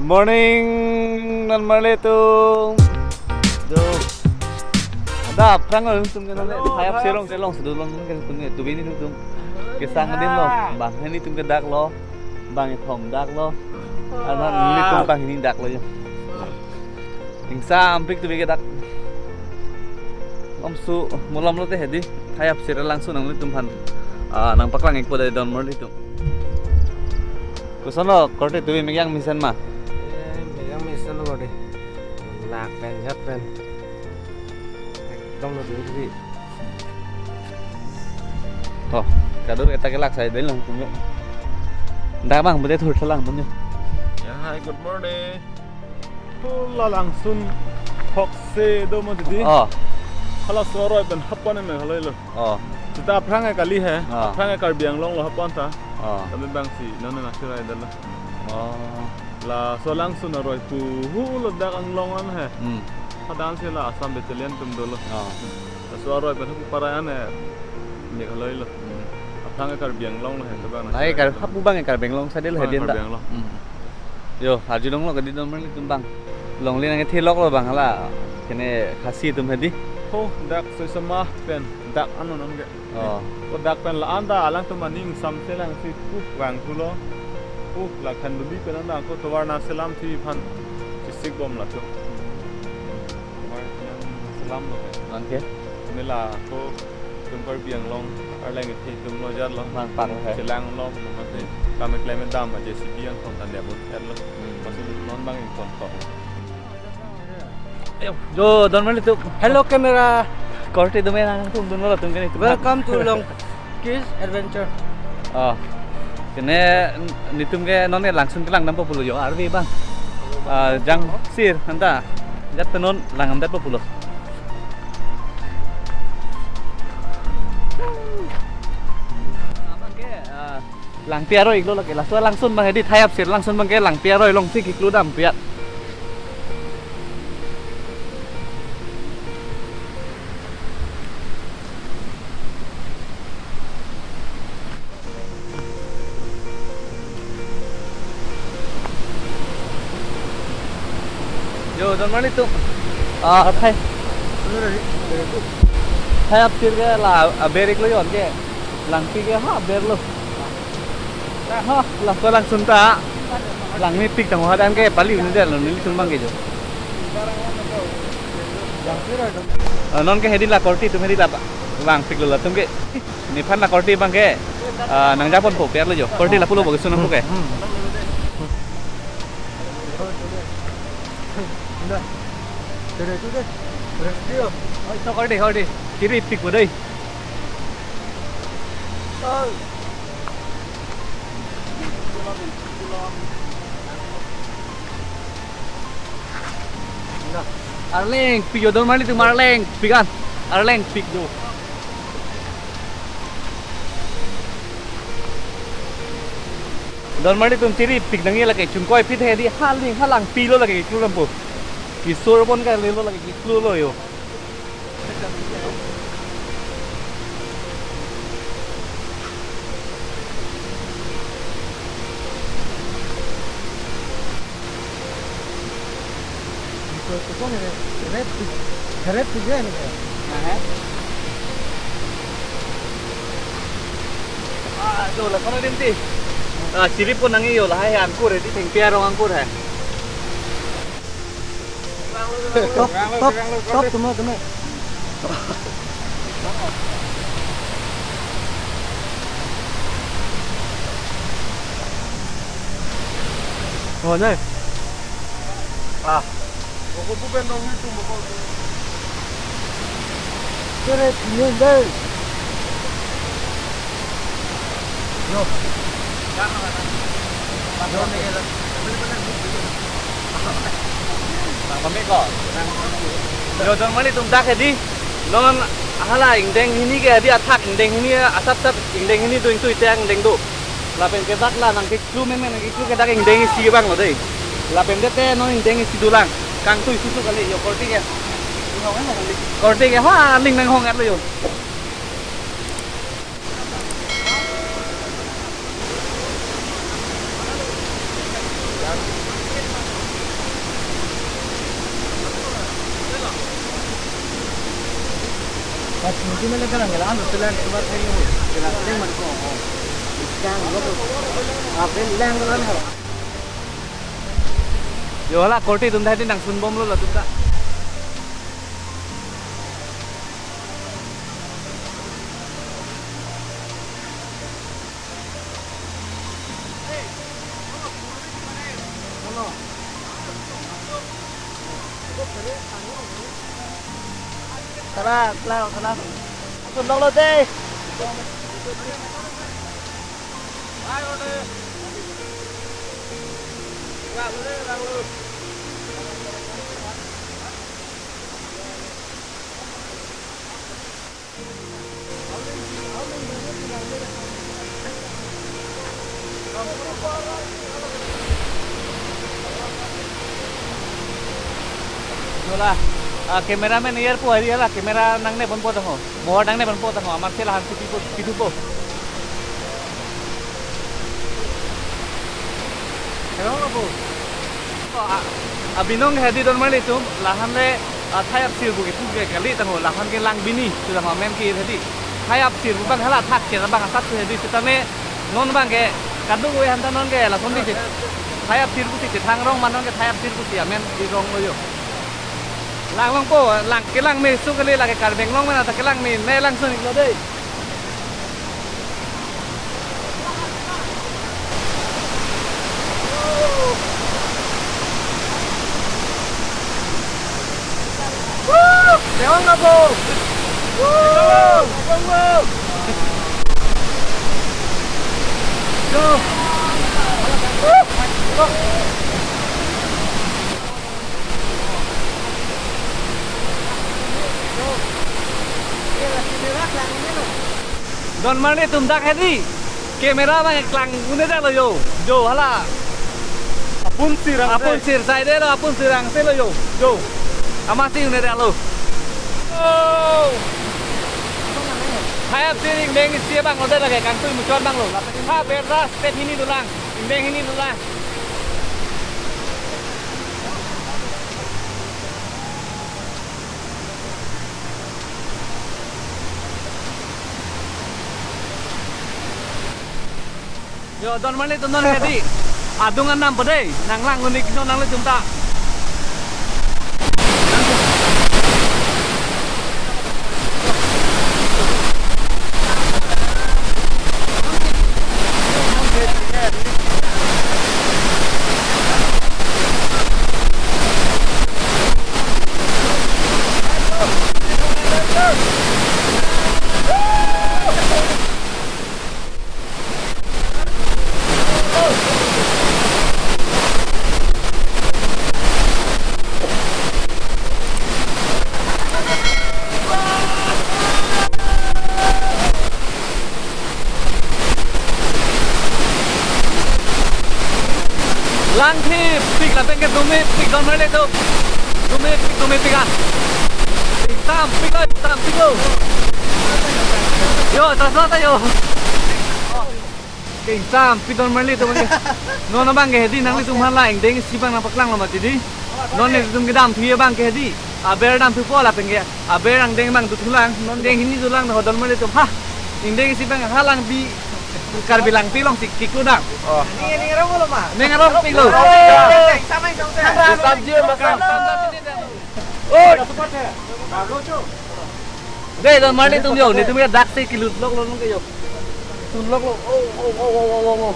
morning nan marletung. Jo. Ada prang orang tum kan le hayap selong sedulong kan tum tu bini tum. Kesang din lo. Bang ini tum kedak lo. Bang thom dak lo. Anan ni tum bang ini dak lo. Ting sampik tu kedak. Om su mulam lo teh hedi. Hayap sira langsung nang tum han. Nang paklang ek pada don marletung. Kusono korte tu megang misan mah. Megang misan lo deh. Lạc pen nhất pen. Trong là gì? Thôi, cả đứa ta cái lạc sai đấy là cũng vậy. Đá bằng một cái thổi sang lăng đúng không? Yeah, hi, good morning. Pula langsung hokse do mo didi. Hala soroi ben hapan me halai lo. Kita prangai kali hai. Prangai kar biang long lo hapan ta. Kami bang si nona nasirai dala. La so langsung roi pu lo dak ang longan hai. Hadan sila Assam battalion tum dolo. So roi ben parayan hai. Ni halai lo. Prangai kar biang long lo hai ta bang. Ai kar hapu bang kar biang long sai đấy là hai điên biang lo. Yo, haji dong lo cái đi đâu mà tum bang. Long lên cái thi lok lo bang hala. Cái này khasi tum hedi. Oh, dak so sama pen dak anu nam ge. Ko dak pen la anda alang to maning sam selang si ku wang kulo. La khan bi pen anda ko to warna salam thi phan sik bom la to. Salam lo ke. Okay. Nila ko tum par biang long ar lang thi tum lo jat lo Mang pak hai. selang lo ma te kam klem dam ma JCB ang kon tan de bot het lo. Masul non bang in kon ko. Yo, don marletung. Hello camera. Korte tu megang tum don lo tum cái này. Welcome to Long Kids Adventure. Cái này ni tum cái non cái langsung cái lang nam populo yo arvi bang. Jang sir anta. Jat non lang am dat populo. Lang pia roi iklo lagi lah. So langsung bang edit hayap sir langsung bang ke lang pia roi long sik iklo dam pia. Yo, don marletung. Thay. Hayap sir ke lah ber iklo yon ke. Lang pi ke ha ber lo. Ha, lah ko langsung ta. Lang ni pik tang hadan ke pali ni del ni sumbang ke jo. Non ke hedi la korti tum hedi la bang pik lo la tum ke. Ni phan la korti bang ke. Nang japon po per lo jo. Korti la pulo bagus sunang po ke. Sao khỏi đi, kiri pik vào đây. Arleng, pik yo don marletung Arleng, pikan. Arleng pik yo. Don marletung kiri pik nangi lagi chungkoi pit hai di halang pi lo lagi kru rampu. Kisur pun kan lo lagi kru lo yo. Keret juga nih. Rồi là con ơi đêm gì? Chỉ biết con đang yêu là hai hàng cua đấy đi thành pia đâu ăn cua này. Stop semua. Rồi đây. Ko bu ben dong itu mo ko. Keret ini deh. Yo. Yo don marletung dak hedi. Non hala ingdeng ini ke di attack ingdeng ini asap ingdeng ini tuing tang ingdeng tu. La pen ke dak la nang ke klu men nang ke klu ke dak ingdeng si bang lo dei. La pen de te non ingdeng si dulang. Kang tu susu kali yo korti ke. Korti ke ha ling nang hong at lo yo. Mungkin mana kan nggak lalu telan keluar kayu, telan telan mana kok? Ikan lo, apa yang telan hal? Yo lah, korti tunda hati nang sun bom lo lah tunda. Tara, tara. Tundong lo deh. Yolah, cameraman air po hari lah, kamera nang ne banpo tang ho, mohor nang ne banpo tang ho, amar sila hantu pitu po. Kenapa lo bu? Abinong hadi don mali tum, lahan le thayap sir buki tuge kali tang ho, lahan ke lang bini, sudah mamen ki hadi. Thayap sir bang hala thak ke bang asat tu hadi, setame non bang ke kadu gue hantar non ke lah kondi thayap sir buki thang rong manon ke thayap sir buki amen di rong lo yo. Lang long po, lang ke lang me su kali lah ke karbeng long mana tak ke lang me lang sunik lo deh. Dewan nggak bu? Go. Don mane tum dak hedi. Kamera bang klang une dak lo yo. Jo hala. Apun Apun sir side lo apun sirang se lo yo. Jo. Amasi une dak lo. Oh. Hayap sering deng sia bang lo dak lagi kang tu mucon bang lo. Ha berda step ini dulang. Deng ini dulang. Yo don mali tu non hedi. Adungan nam pedai, nang lang unik no nang le jumta. Lang thi pik la peng ke dume pik don male to. Dume pik ah. Tam pik lo. Yo, trasata yo. King tam pik don male to bang. No na bang ke hedi nang li tum han la eng deng si bang na paklang lo ma ti di. Non ne tum ke dam thi bang ke hedi. Aber dam thu po la peng ke. Aber ang deng bang tu thulang, non deng hini tulang no don male tum ha. Eng deng si bang halang bi kar bilang pilong si kiku dak. Oh. Ini ngerong lo mah. Nengarong pilo. Sama yang Sabji makan. Oh. Đây rồi mới đi tung yo, ni tung ya dak se kilut lok lo ke yo. Sun lok lo. Oh.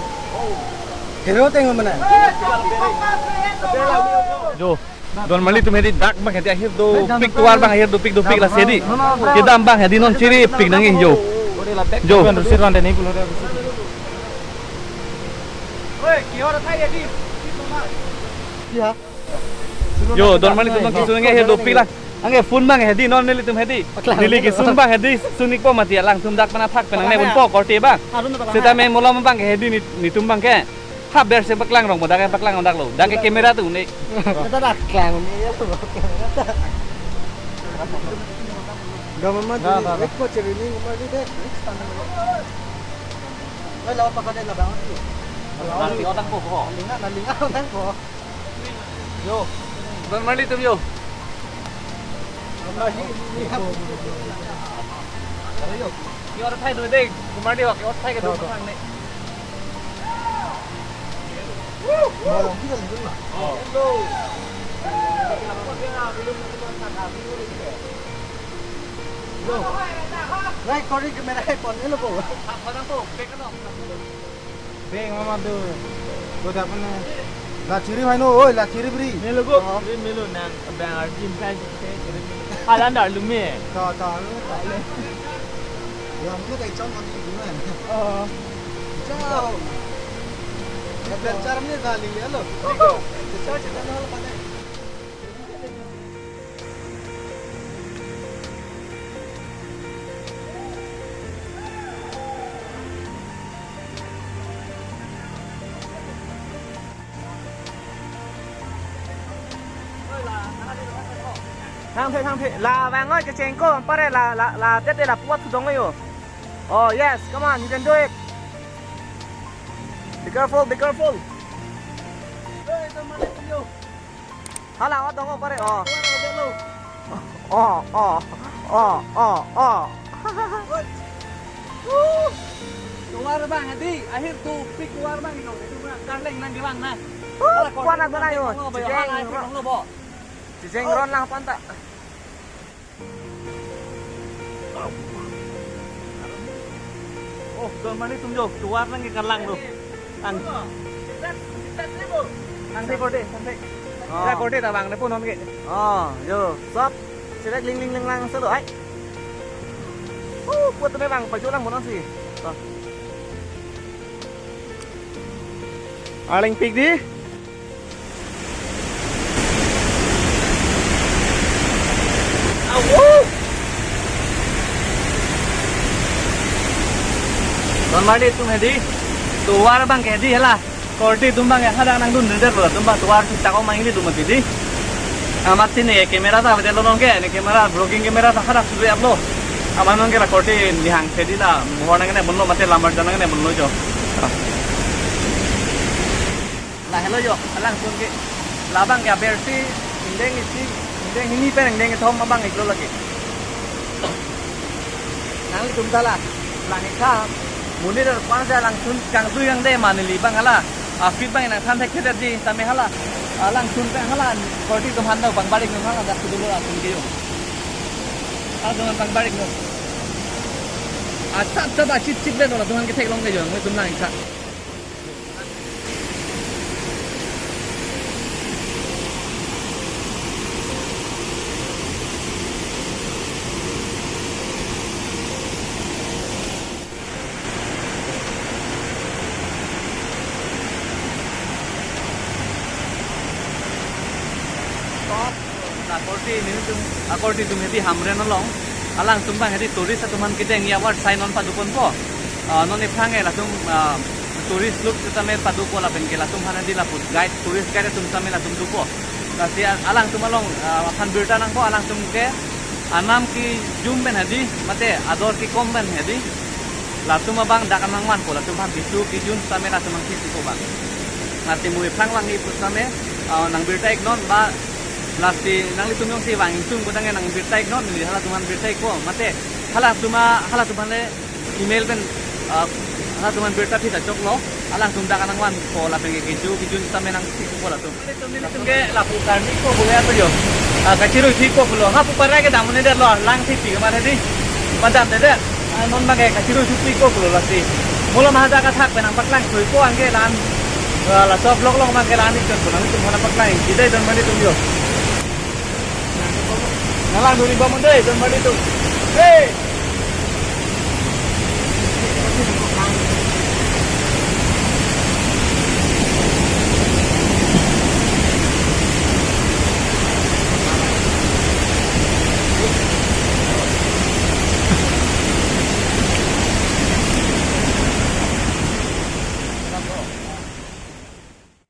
Hero tengok mana? Jo. Don mali tum hedi dak bang hedi akhir do pik tuar bang akhir do pik la sedi. Kedam bang hedi non ciri pik nangi yo. Jo. Sirwan deh nih pulau deh. Iya. Yo, don mali tum ki sunge akhir do pik lah. Ange phun bang hedi non nili tum hedi. Nili ki sun bang hedi sunik po mati lang tum dak pana thak penang ne bun po korti bang. Sita me molam bang hedi ni tum bang ke. Ha ber se baklang rong modak baklang ondak lo. Dak ke kamera tu ni. Kita dah klang ni ya tu. Gama mah tu. Ekor ceri ni umar ni deh. Lalu apa kau dah bang? Nanti orang po ko. Nalinga orang ko. Yo. Don mali tum yo. Ayo. Cái ở thay đuôi đây, cũng mang đi hoặc cái ở thay cái đuôi thằng này. Mau kita lihat lah. Right, correct kamera iPhone ini loh. Orang tuh, kayak kan? Beng mama tu. Tu dah pernah. Lah ciri mana? Oi, lah ciri beri. Melo go. Melo nang bang arjim kan. Halan dar lumi. Tak. Yang tu kayak cong mati gimana? Ciao. Ya belajar ni kali ya lo. Ciao cerita hal pada. Thang thị là vàng ơi, cái chén cô bắt đây là tiếp đây là what thủ ấy rồi. Oh yes, come on, you can do it. Be careful, be careful. Hala, what dong bắt đây. Keluar bang, hadi. Akhir tu pick keluar bang itu. Kan leng nang di bang nah. Kuan aku na yo. Chỉ chén ron lang pan ta. Oh, tuan mani tum jo, keluar nang ikan lang tu. Ang thế korte, ang thế. Ra korte ta bang ne pun hom ke. Yo, stop. Selek ling lang sa doai. Buat tu bang, paju lang mo nang si. Aling pig đi. Don mari tum hedi. Tuar bang ke hedi hela. Korti tum bang ya nang dun neder bola tum bang tuar kita ko mangi tum hedi. Amat sini kamera ta betel long ke ni kamera vlogging kamera ta khara sulu aplo. Amanon ke la korti dihang hedi la mohona ngene bunlo mate lambar jana ngene bunlo jo. Lah hello jo, alang sun ke. Labang ya bersi indeng isi indeng ini pe indeng thom mabang iklo lagi. Nang li tum tala. Lang ikha Muni dah kuasa langsung kangsu yang deh mana li bang hala, feed bang yang santai kita di sampai hala, langsung bang hala, korti tu handal bang balik tu hala dah dulu langsung kio, dengan bang balik tu, asap tu dah cip deh tu lah tuhan kita long kejo, mungkin tu nang ikha. Akordi tum hedi hamre no long alang tum bang hedi tourist atuman kita ngi award sign on padukon po non iphange la tum tourist look kita me paduko la bengke la tum hana di la put guide tourist guide tum same la tum dupo kasi alang tum along phan birta nang po alang tum ke anam ki jum ben hedi mate ador ki kom ben hedi la tum bang dakan mang man po la tum phan bisu ki jun same la tum ki ko bang ngati mu iphang wangi put same nang birta iknon ba Lasti nang litum yung si wang tung ko dangen nang birtaik non ni hala tuman birtaik ko mate hala tuman le email ben hala tuman birta thita chok lo alang tum da kanang wan ko la penge kijun sa menang si ko la tum litum ke la pu karni ko bule ato yo kachiru thi ko lo ha pu parai ke damune de lo lang thi ti ma de madam de non ma ke kachiru thi ko lo lasti mula ma da ka thak benang paklang khoi ko angge lan la so blog long ma ke lan ni kon nang tum hona paklang kidai don mani tum yo Nalang dulu bang mandai, don mandi tu. Hey.